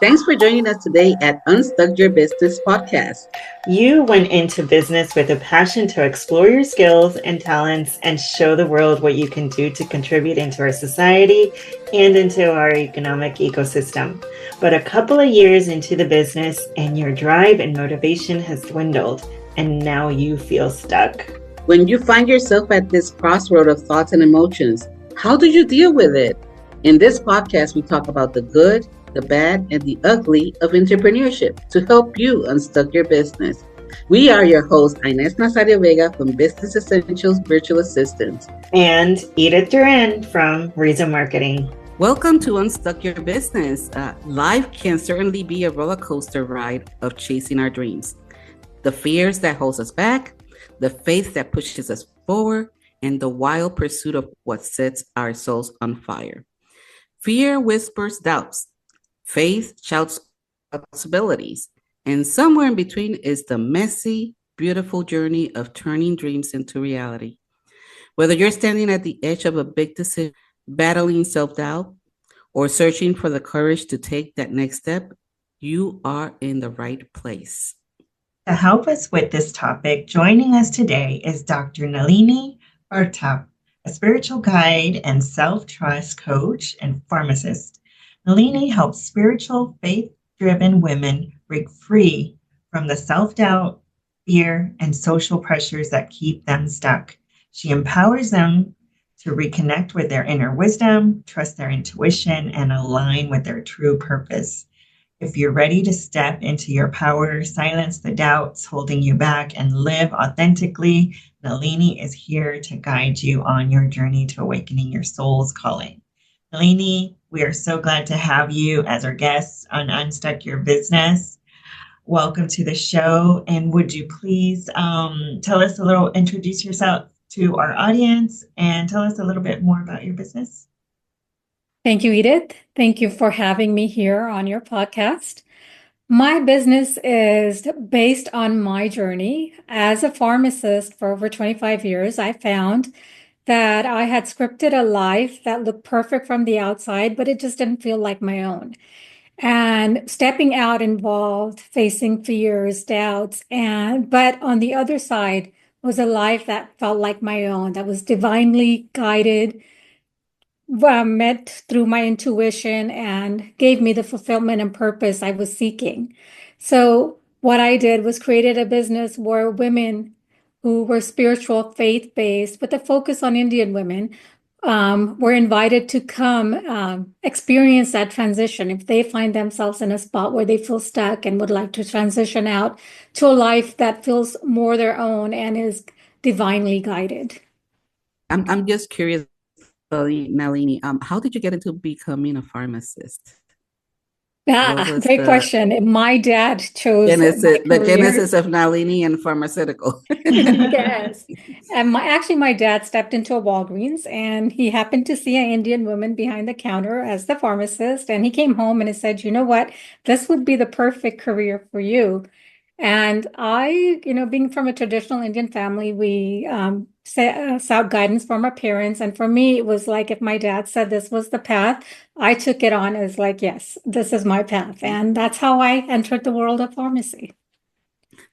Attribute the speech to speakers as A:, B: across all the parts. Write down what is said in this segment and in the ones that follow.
A: Thanks for joining us today at Unstuck Your Business Podcast.
B: You went into business with a passion to explore your skills and talents and show the world what you can do to contribute into our society and into our economic ecosystem. But a couple of years into the business and your drive and motivation has dwindled, and now you feel stuck.
A: When you find yourself at this crossroad of thoughts and emotions, how do you deal with it? In this podcast, we talk about the good, the bad, and the ugly of entrepreneurship to help you unstuck your business. We are your hosts, Inés Nazario Vega from Business Essentials Virtual Assistants.
B: And Edith Duran from Reason Marketing.
A: Welcome to Unstuck Your Business. Life can certainly be a roller coaster ride of chasing our dreams. The fears that hold us back, the faith that pushes us forward, and the wild pursuit of what sets our souls on fire. Fear whispers doubts. Faith shouts possibilities, and somewhere in between is the messy, beautiful journey of turning dreams into reality. Whether you're standing at the edge of a big decision, battling self-doubt, or searching for the courage to take that next step, you are in the right place.
B: To help us with this topic, joining us today is Dr. Nalini Bartap, a spiritual guide and self-trust coach and pharmacist. Nalini helps spiritual, faith-driven women break free from the self-doubt, fear, and social pressures that keep them stuck. She empowers them to reconnect with their inner wisdom, trust their intuition, and align with their true purpose. If you're ready to step into your power, silence the doubts holding you back, and live authentically, Nalini is here to guide you on your journey to awakening your soul's calling. Nalini, we are so glad to have you as our guest on Unstuck Your Business. Welcome to the show. And would you please introduce yourself to our audience and tell us a little bit more about your business?
C: Thank you, Edith. Thank you for having me here on your podcast. My business is based on my journey. As a pharmacist for over 25 years, I found that I had scripted a life that looked perfect from the outside, but it just didn't feel like my own. And stepping out involved facing fears, doubts, but on the other side was a life that felt like my own, that was divinely guided, met through my intuition, and gave me the fulfillment and purpose I was seeking. So what I did was created a business where women who were spiritual, faith-based, with a focus on Indian women, were invited to come experience that transition if they find themselves in a spot where they feel stuck and would like to transition out to a life that feels more their own and is divinely guided.
A: I'm just curious, Nalini, how did you get into becoming a pharmacist?
C: Great question. My dad chose
A: the genesis of Nalini and pharmaceutical.
C: Yes. And my dad stepped into a Walgreens and he happened to see an Indian woman behind the counter as the pharmacist. And he came home and he said, you know what, this would be the perfect career for you. And I, being from a traditional Indian family, we sought guidance from our parents. And for me, it was like if my dad said this was the path, I took it on as like, yes, this is my path. And that's how I entered the world of pharmacy.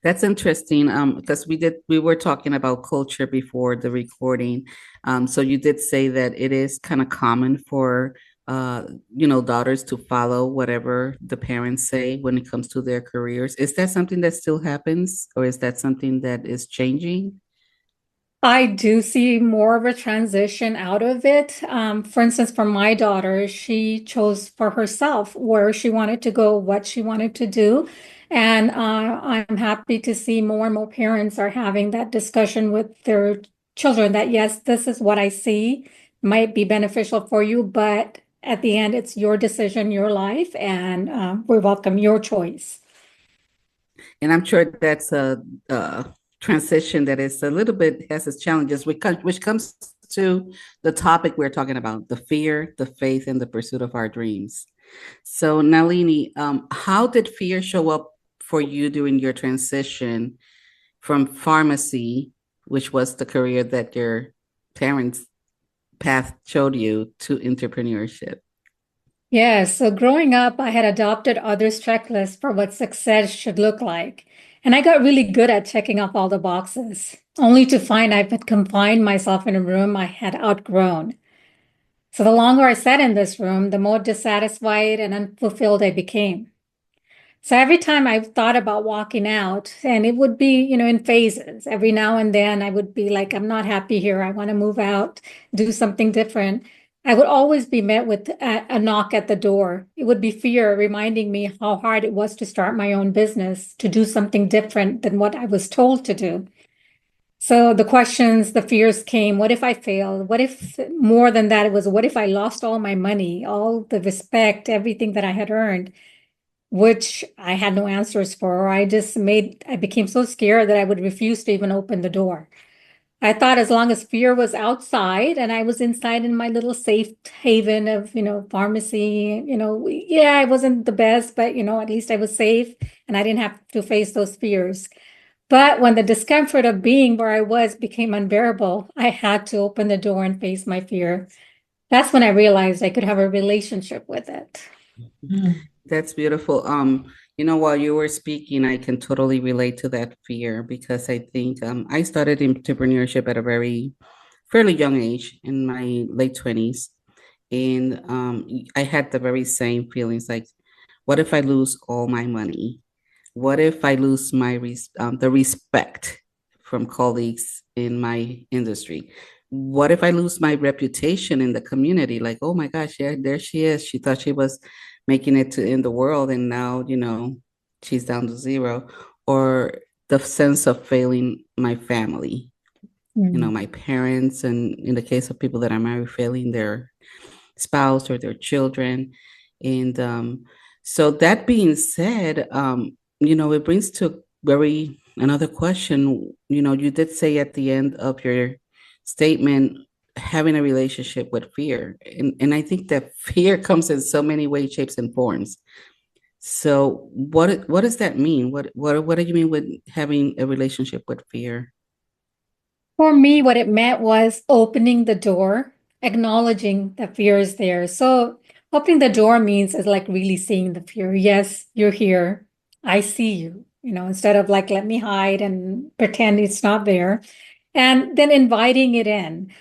A: That's interesting, because we were talking about culture before the recording. So you did say that it is kind of common for daughters to follow whatever the parents say when it comes to their careers. Is that something that still happens, or is that something that is changing?
C: I do see more of a transition out of it. For instance, for my daughter, she chose for herself where she wanted to go, what she wanted to do. And I'm happy to see more and more parents are having that discussion with their children that, yes, this is what I see, might be beneficial for you, but at the end, it's your decision, your life, and we welcome your choice.
A: And I'm sure that's a transition that is a little bit has its challenges, which comes to the topic we're talking about: the fear, the faith, and the pursuit of our dreams. So, Nalini, how did fear show up for you during your transition from pharmacy, which was the career that your parents' path showed you, to entrepreneurship?
C: Yes, so growing up, I had adopted others' checklists for what success should look like. And I got really good at checking off all the boxes, only to find I had confined myself in a room I had outgrown. So the longer I sat in this room, the more dissatisfied and unfulfilled I became. So every time I thought about walking out, and it would be, in phases. Every now and then I would be like, I'm not happy here. I want to move out, do something different. I would always be met with a knock at the door. It would be fear reminding me how hard it was to start my own business, to do something different than what I was told to do. So the questions, the fears came, what if I fail? What if more than that, it was, what if I lost all my money, all the respect, everything that I had earned? Which I had no answers for. I became so scared that I would refuse to even open the door. I thought as long as fear was outside and I was inside in my little safe haven of, pharmacy, yeah, I wasn't the best, but, at least I was safe and I didn't have to face those fears. But when the discomfort of being where I was became unbearable, I had to open the door and face my fear. That's when I realized I could have a relationship with it.
A: That's beautiful. While you were speaking, I can totally relate to that fear because I think I started entrepreneurship at a fairly young age in my late 20s. And I had the very same feelings like, what if I lose all my money? What if I lose the respect from colleagues in my industry? What if I lose my reputation in the community? Like, oh my gosh, yeah, there she is. She thought she was making it in the world, and now, she's down to zero. Or the sense of failing my family, my parents, and in the case of people that are married, failing their spouse or their children. And so that being said, it brings to another question. You did say at the end of your statement, having a relationship with fear. And I think that fear comes in so many ways, shapes, and forms. So what does that mean? What do you mean with having a relationship with fear?
C: For me, what it meant was opening the door, acknowledging that fear is there. So opening the door means is like really seeing the fear. Yes, you're here. I see you, instead of like, let me hide and pretend it's not there. And then inviting it in.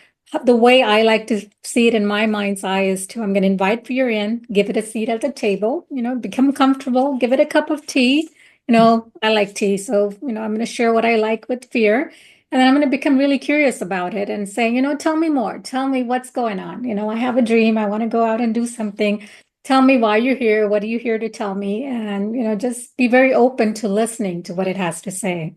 C: The way I like to see it in my mind's eye is to, I'm going to invite fear in, give it a seat at the table, become comfortable, give it a cup of tea. I like tea. So, I'm going to share what I like with fear. And then I'm going to become really curious about it and say, tell me more. Tell me what's going on. I have a dream. I want to go out and do something. Tell me why you're here. What are you here to tell me? And, just be very open to listening to what it has to say.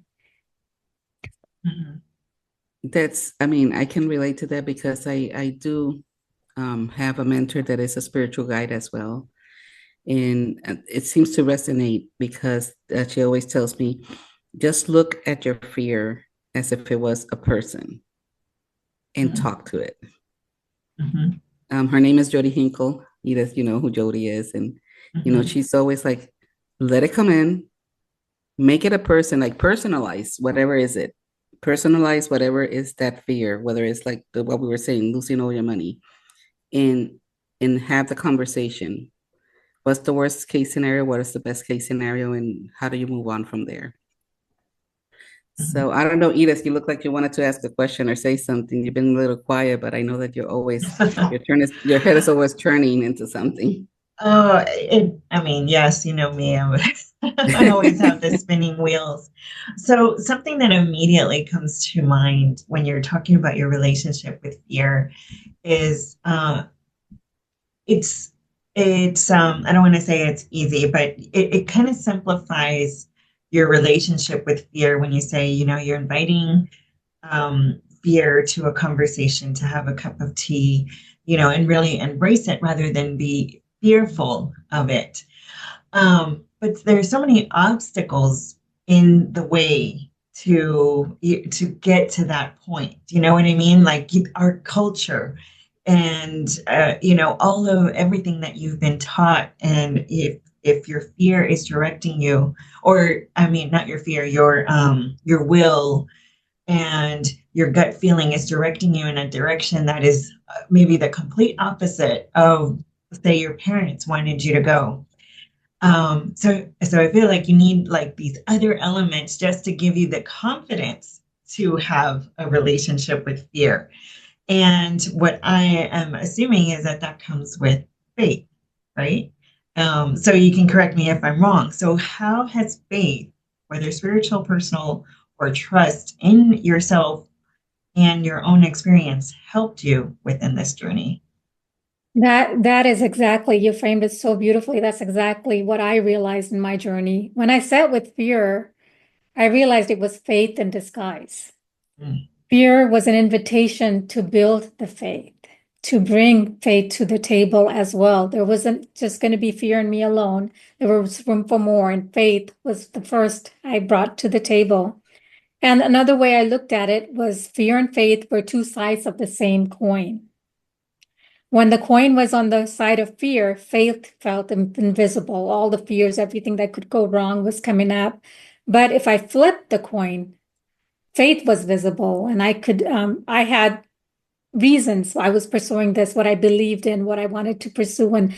A: I can relate to that because I do have a mentor that is a spiritual guide as well. And it seems to resonate because she always tells me, just look at your fear as if it was a person and talk to it. Her name is Jody Hinkle. Edith, you know who Jody is. And, she's always like, let it come in, make it a person, like personalize, whatever is it. Personalize whatever is that fear, whether it's like what we were saying, losing all your money, and have the conversation. What's the worst case scenario? What is the best case scenario? And how do you move on from there? So I don't know, Edith, you look like you wanted to ask a question or say something. You've been a little quiet, but I know that you're always, your head is always turning into something.
B: Oh, yes, you know me. I always have the spinning wheels. So something that immediately comes to mind when you're talking about your relationship with fear is it's I don't want to say it's easy, but it kind of simplifies your relationship with fear when you say, you're inviting fear to a conversation, to have a cup of tea, and really embrace it rather than be fearful of it. But there's so many obstacles in the way to get to that point. You know what I mean? Like our culture and, all of everything that you've been taught. And if your fear is directing you, or not your fear, your will and your gut feeling is directing you in a direction that is maybe the complete opposite of say your parents wanted you to go. So I feel like you need like these other elements just to give you the confidence to have a relationship with fear. And what I am assuming is that that comes with faith, right? So you can correct me if I'm wrong. So how has faith, whether spiritual, personal, or trust in yourself and your own experience, helped you within this journey?
C: That is exactly, you framed it so beautifully. That's exactly what I realized in my journey. When I sat with fear, I realized it was faith in disguise.
B: Mm.
C: Fear was an invitation to build the faith, to bring faith to the table as well. There wasn't just going to be fear in me alone. There was room for more, and faith was the first I brought to the table. And another way I looked at it was fear and faith were two sides of the same coin. When the coin was on the side of fear, faith felt invisible. All the fears, everything that could go wrong was coming up. But if I flipped the coin, faith was visible, and I had reasons I was pursuing this, what I believed in, what I wanted to pursue and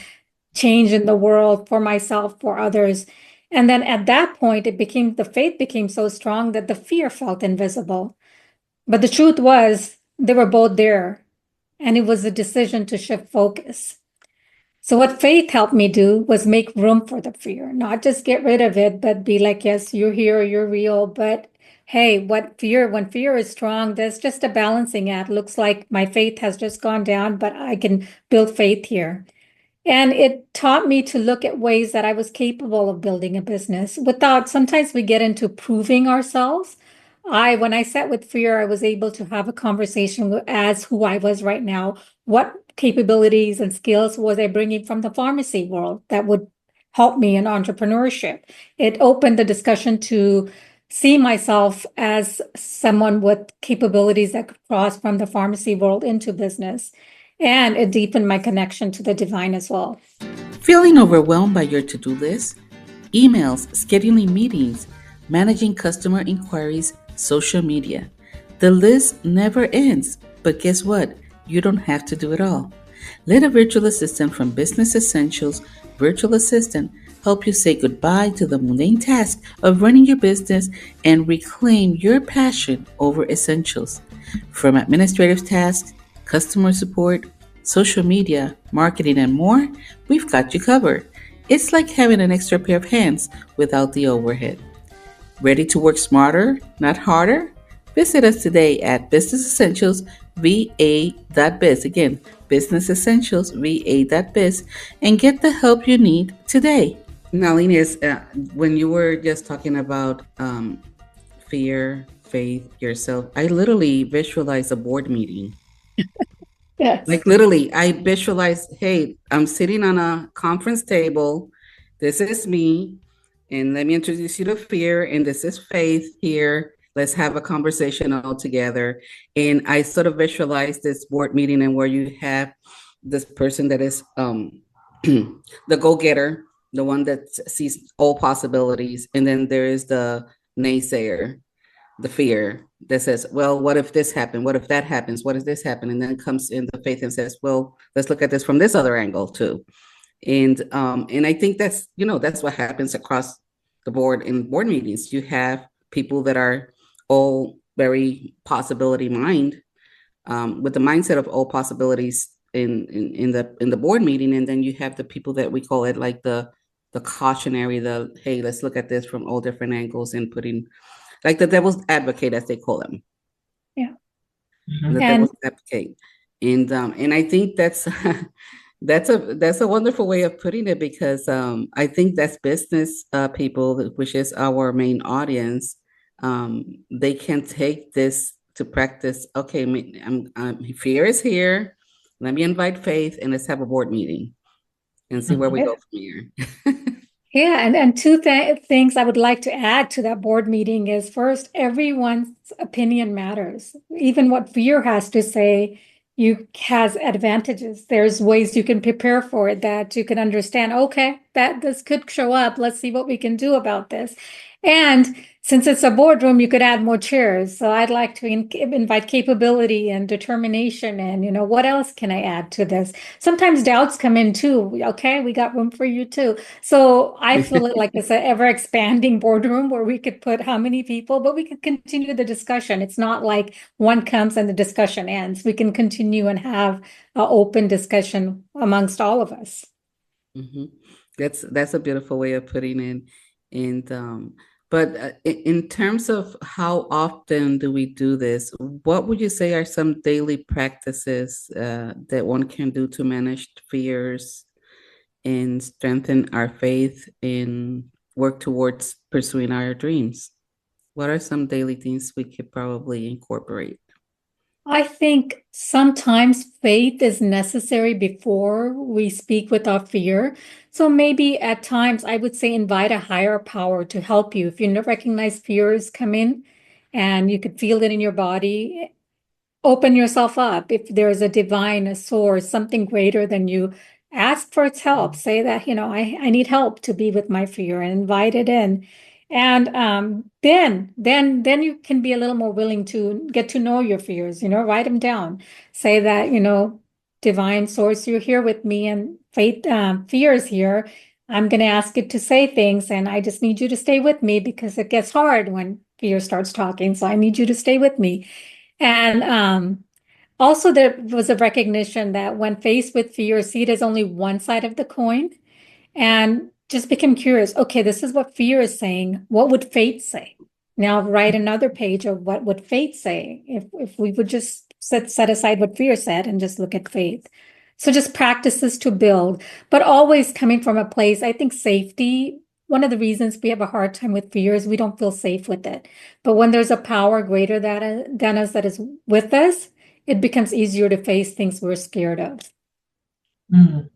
C: change in the world for myself, for others. And then at that point, the faith became so strong that the fear felt invisible. But the truth was, they were both there, and it was a decision to shift focus. So what faith helped me do was make room for the fear, not just get rid of it, but be like, yes, you're here, you're real. But hey, when fear is strong, there's just a balancing act. Looks like my faith has just gone down, but I can build faith here. And it taught me to look at ways that I was capable of building a business without, sometimes we get into proving ourselves. When I sat with fear, I was able to have a conversation as who I was right now. What capabilities and skills was I bringing from the pharmacy world that would help me in entrepreneurship? It opened the discussion to see myself as someone with capabilities that could cross from the pharmacy world into business. And it deepened my connection to the divine as well.
A: Feeling overwhelmed by your to-do list? Emails, scheduling meetings, managing customer inquiries, social media. The list never ends. But guess what? You don't have to do it all. Let a virtual assistant from Business Essentials Virtual Assistant help you say goodbye to the mundane task of running your business and reclaim your passion over essentials. From administrative tasks, customer support, social media, marketing, and more, we've got you covered. It's like having an extra pair of hands without the overhead. Ready to work smarter, not harder? Visit us today at businessessentialsva.biz. Again, businessessentialsva.biz, and get the help you need today. Now, Ines, when you were just talking about fear, faith, yourself, I literally visualized a board meeting.
C: Yes.
A: Like literally, I visualized, hey, I'm sitting on a conference table. This is me. And let me introduce you to fear. And this is faith here. Let's have a conversation all together. And I sort of visualized this board meeting and where you have this person that is the go-getter, the one that sees all possibilities. And then there is the naysayer, the fear that says, well, what if this happened? What if that happens? What if this happened? And then comes in the faith and says, well, let's look at this from this other angle too. And I think that's what happens across the board in board meetings. You have people that are all very possibility mind, with the mindset of all possibilities in the board meeting. And then you have the people that we call it like the cautionary, hey, let's look at this from all different angles, and putting like the devil's advocate, as they call them.
C: Yeah.
A: The devil's advocate. And I think that's that's a wonderful way of putting it, because I think that's business people, which is our main audience. They can take this to practice. Okay, fear is here. Let me invite faith, and let's have a board meeting and see where we go from here.
C: Yeah, and two things I would like to add to that board meeting is, first, everyone's opinion matters. Even what fear has to say has advantages. There's ways you can prepare for it, that you can understand, okay, that this could show up. Let's see what we can do about this. And since it's a boardroom, you could add more chairs. So I'd like to invite capability and determination. And, what else can I add to this? Sometimes doubts come in too. Okay, we got room for you too. So I feel it like it's an ever expanding boardroom where we could put how many people, but we could continue the discussion. It's not like one comes and the discussion ends. We can continue and have an open discussion amongst all of us.
A: Mm-hmm. That's a beautiful way of putting it. And but in terms of how often do we do this, what would you say are some daily practices that one can do to manage fears and strengthen our faith and work towards pursuing our dreams? What are some daily things we could probably incorporate?
C: I think sometimes faith is necessary before we speak with our fear. So maybe at times I would say invite a higher power to help you. If you recognize fears come in and you could feel it in your body, open yourself up. If there's a divine, a source, something greater than you, ask for its help. Say that, I need help to be with my fear and invite it in. And then you can be a little more willing to get to know your fears, write them down. Say that, divine source, you're here with me and faith, fear is here. I'm going to ask it to say things, and I just need you to stay with me because it gets hard when fear starts talking. So I need you to stay with me. And also, there was a recognition that when faced with fear, see it as only one side of the coin and just become curious. Okay, this is what fear is saying. What would faith say? Now write another page of what would faith say if we would just set aside what fear said and just look at faith. So just practices to build, but always coming from a place, I think safety. One of the reasons we have a hard time with fear is we don't feel safe with it. But when there's a power greater than us that is with us, it becomes easier to face things we're scared of.
B: Mm.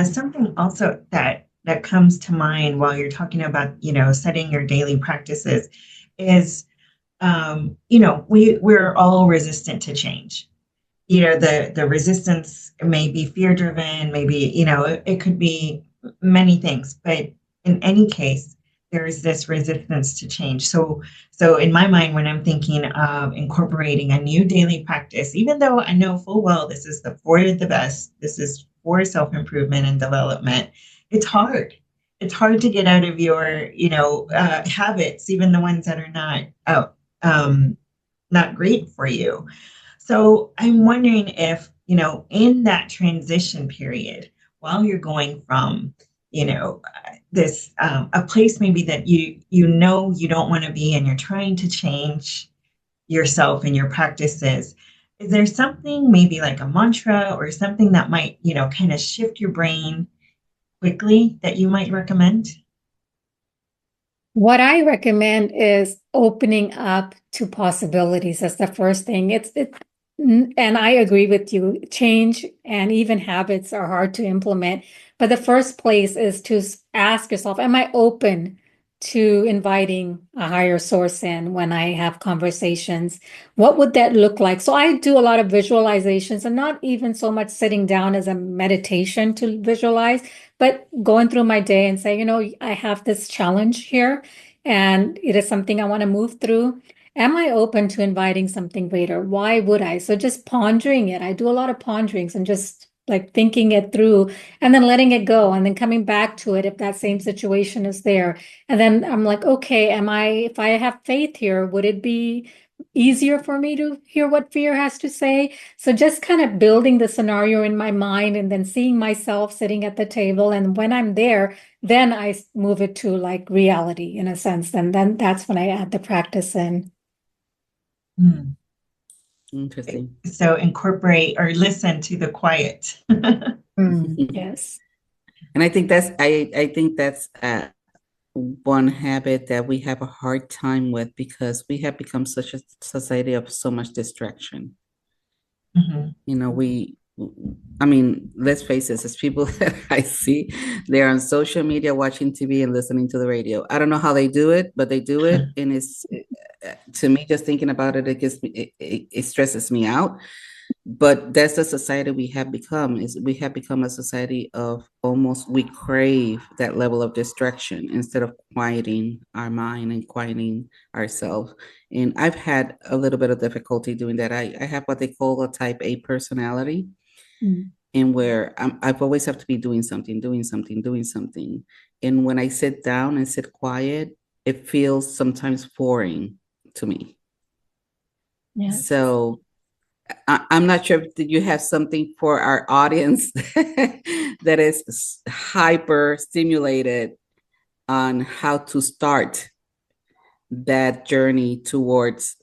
B: Something also that comes to mind while you're talking about, setting your daily practices is, we're all resistant to change. The resistance may be fear driven, maybe, it could be many things, but in any case, there is this resistance to change. So in my mind, when I'm thinking of incorporating a new daily practice, even though I know full well this is for the best, this is for self-improvement and development, it's hard. It's hard to get out of your, habits, even the ones that are not great for you. So I'm wondering if, in that transition period, while you're going from, this a place maybe that you don't want to be, and you're trying to change yourself and your practices, is there something maybe like a mantra or something that might, kind of shift your brain quickly that you might recommend?
C: What I recommend is opening up to possibilities as the first thing. And I agree with you. Change and even habits are hard to implement. But the first place is to ask yourself, am I open to inviting a higher source in when I have conversations? What would that look like? So I do a lot of visualizations, and not even so much sitting down as a meditation to visualize, but going through my day and say, I have this challenge here and it is something I want to move through. Am I open to inviting something greater? Why would I? So just pondering it. I do a lot of ponderings and just like thinking it through and then letting it go and then coming back to it if that same situation is there. And then I'm like, okay, if I have faith here, would it be easier for me to hear what fear has to say? So just kind of building the scenario in my mind and then seeing myself sitting at the table. And when I'm there, then I move it to like reality in a sense. And then that's when I add the practice in.
A: Interesting.
B: So incorporate or listen to the quiet.
C: Yes.
A: And I think that's one habit that we have a hard time with, because we have become such a society of so much distraction. I mean, let's face it, as people that I see, they're on social media, watching TV and listening to the radio. I don't know how they do it, but they do it. And to me, just thinking about it, it stresses me out. But that's the society we have become. Is we have become a society of almost, we crave that level of distraction instead of quieting our mind and quieting ourselves. And I've had a little bit of difficulty doing that. I have what they call a type A personality,
C: Mm.
A: and where I've always have to be doing something, doing something, doing something. And when I sit down and sit quiet, it feels sometimes boring to me.
C: Yes.
A: So I'm not sure if you have something for our audience that is hyper stimulated on how to start that journey towards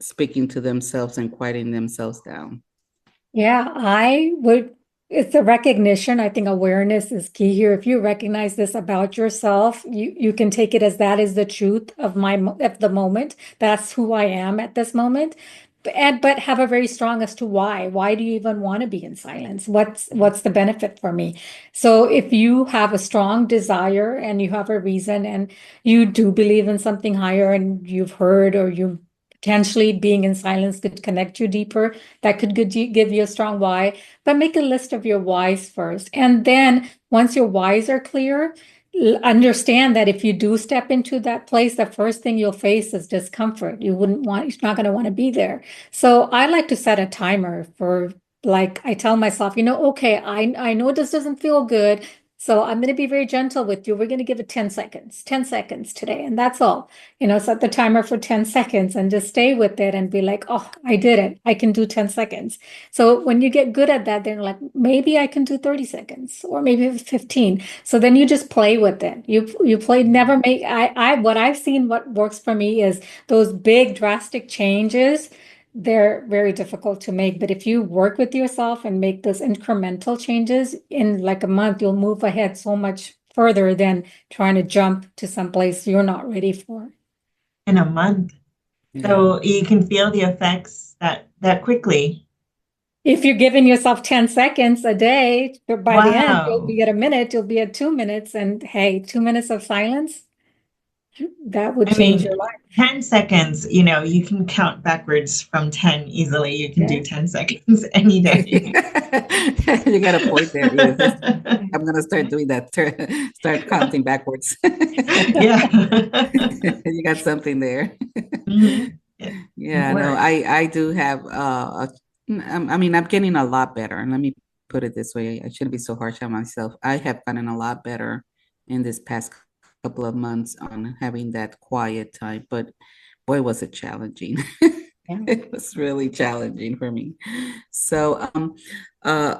A: speaking to themselves and quieting themselves down.
C: Yeah, it's the recognition. I think awareness is key here. If you recognize this about yourself, you can take it as that is the truth of of the moment. That's who I am at this moment. But have a very strong as to why. Why do you even want to be in silence? What's the benefit for me? So if you have a strong desire and you have a reason and you do believe in something higher and you've heard or you potentially being in silence could connect you deeper, that could give you a strong why, but make a list of your whys first. And then once your whys are clear, understand that if you do step into that place, the first thing you'll face is discomfort. You're not going to want to be there. So I like to set a timer for, like, I tell myself, okay, I know this doesn't feel good. So I'm going to be very gentle with you. We're going to give it 10 seconds today. And that's all. Set the timer for 10 seconds and just stay with it and be like, oh, I did it. I can do 10 seconds. So when you get good at that, then like, maybe I can do 30 seconds or maybe 15. So then you just play with it. You play, never make, what I've seen, what works for me is those big drastic changes. They're very difficult to make. But if you work with yourself and make those incremental changes in like a month, you'll move ahead so much further than trying to jump to someplace you're not ready for.
B: In a month.
A: Yeah.
B: So you can feel the effects that quickly.
C: If you're giving yourself 10 seconds a day, by the end, you'll
B: Wow.
C: be at a minute, you'll be at 2 minutes. And hey, 2 minutes of silence, that would
B: I
C: change your
B: mean,
C: life.
B: 10 seconds, you can count backwards from 10 easily. You can do 10 seconds any day.
A: You got a point there, Edith. I'm going to start doing that. Start counting backwards.
B: Yeah.
A: You got something there.
B: Mhm.
A: Yeah, no, I do have, I mean, I'm getting a lot better. And let me put it this way. I shouldn't be so harsh on myself. I have gotten a lot better in this past couple of months on having that quiet time, but boy, was it challenging.
C: Yeah.
A: It was really challenging for me. So, uh,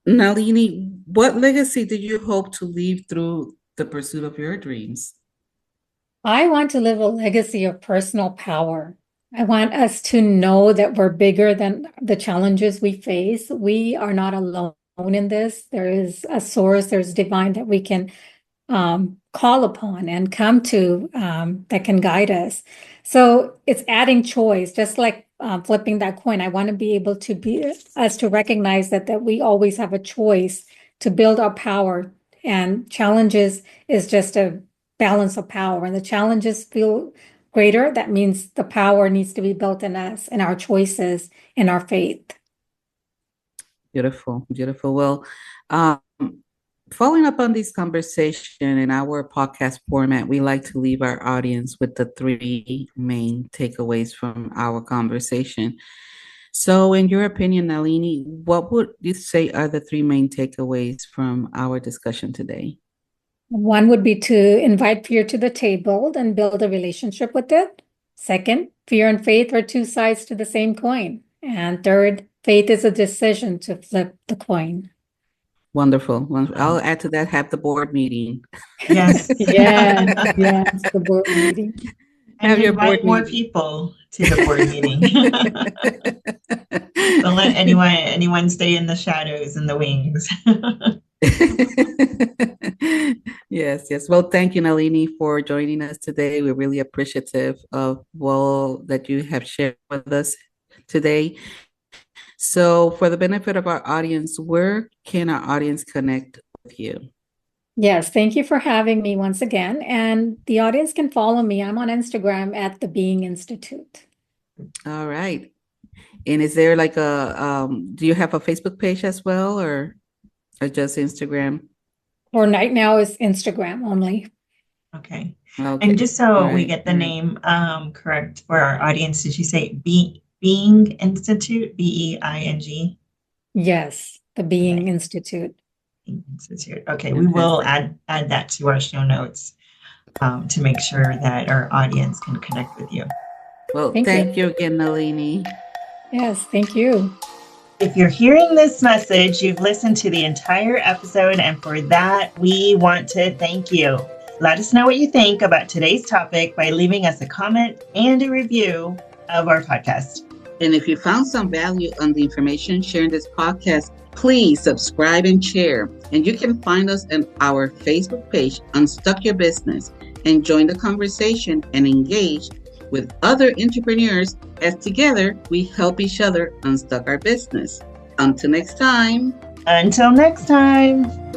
A: Nalini, what legacy do you hope to leave through the pursuit of your dreams?
C: I want to live a legacy of personal power. I want us to know that we're bigger than the challenges we face. We are not alone in this. There is a source, there's divine that we can call upon and come to that can guide us. So it's adding choice, just like flipping that coin. I want to be able to be us to recognize that we always have a choice to build our power, and challenges is just a balance of power. When the challenges feel greater, that means the power needs to be built in us, in our choices, in our faith.
A: Beautiful, beautiful. Well, um, following up on this conversation in our podcast format, we like to leave our audience with the three main takeaways from our conversation. So, in your opinion, Nalini, what would you say are the three main takeaways from our discussion today?
C: One would be to invite fear to the table and build a relationship with it. Second, fear and faith are two sides to the same coin. And third, faith is a decision to flip the coin.
A: Wonderful. I'll add to that, have the board meeting.
B: Yes.
C: Yes, the board meeting.
B: And
A: Have your
B: invite
A: board
B: more
A: meeting.
B: people to the board meeting. Don't let anyone stay in the shadows and the wings.
A: Yes, yes. Well, thank you, Nalini, for joining us today. We're really appreciative of all that you have shared with us today. So, for the benefit of our audience, where can our audience connect with you?
C: Yes, thank you for having me once again. And the audience can follow me. I'm on Instagram at The Being Institute.
A: All right. And is there like do you have a Facebook page as well, or just Instagram?
C: For right now, it's Instagram only.
B: Okay.
A: Okay.
B: And just so
A: All
B: we
A: right.
B: get the name correct for our audience, did you say Being Institute? BEING?
C: Yes, the Being
B: Okay.
C: Institute.
B: Being Institute. Okay, we will add that to our show notes to make sure that our audience can connect with you.
A: Well,
C: Thank
A: thank
C: you.
A: you again, Nalini.
C: Yes, thank you.
B: If you're hearing this message, you've listened to the entire episode, and for that, we want to thank you. Let us know what you think about today's topic by leaving us a comment and a review of our podcast.
A: And if you found some value on the information shared in this podcast, please subscribe and share. And you can find us on our Facebook page, Unstuck Your Business, and join the conversation and engage with other entrepreneurs as together we help each other unstuck our business. Until next time.
B: Until next time.